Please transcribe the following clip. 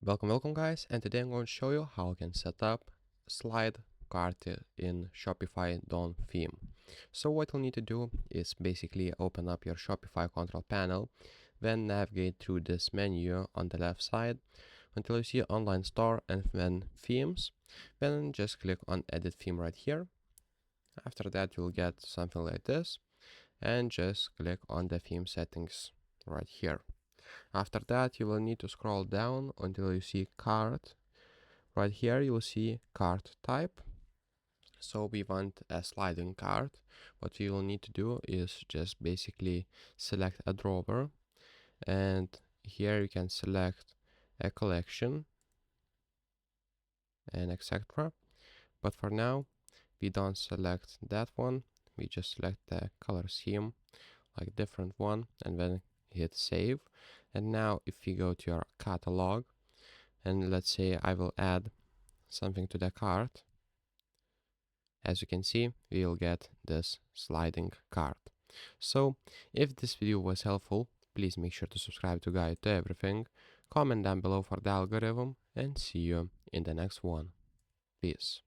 Welcome guys, and today I'm going to show you how you can set up slide cart in Shopify Dawn theme. So what you'll need to do is basically open up your Shopify control panel, then navigate through this menu on the left side until you see online store and then themes. Then just click on edit theme right here. After that you'll get something like this, and just click on the theme settings right here. After that, you will need to scroll down until you see cart. Right here, you will see cart type. So we want a sliding cart. What we will need to do is just basically select a drawer, and here you can select a collection and etc. But for now, we don't select that one. We just select the color scheme, like different one, and then hit save. And now if we go to your catalog, and let's say I will add something to the cart, as you can see, we will get this sliding cart. So if this video was helpful, please make sure to subscribe to Guide to Everything, comment down below for the algorithm, and see you in the next one. Peace.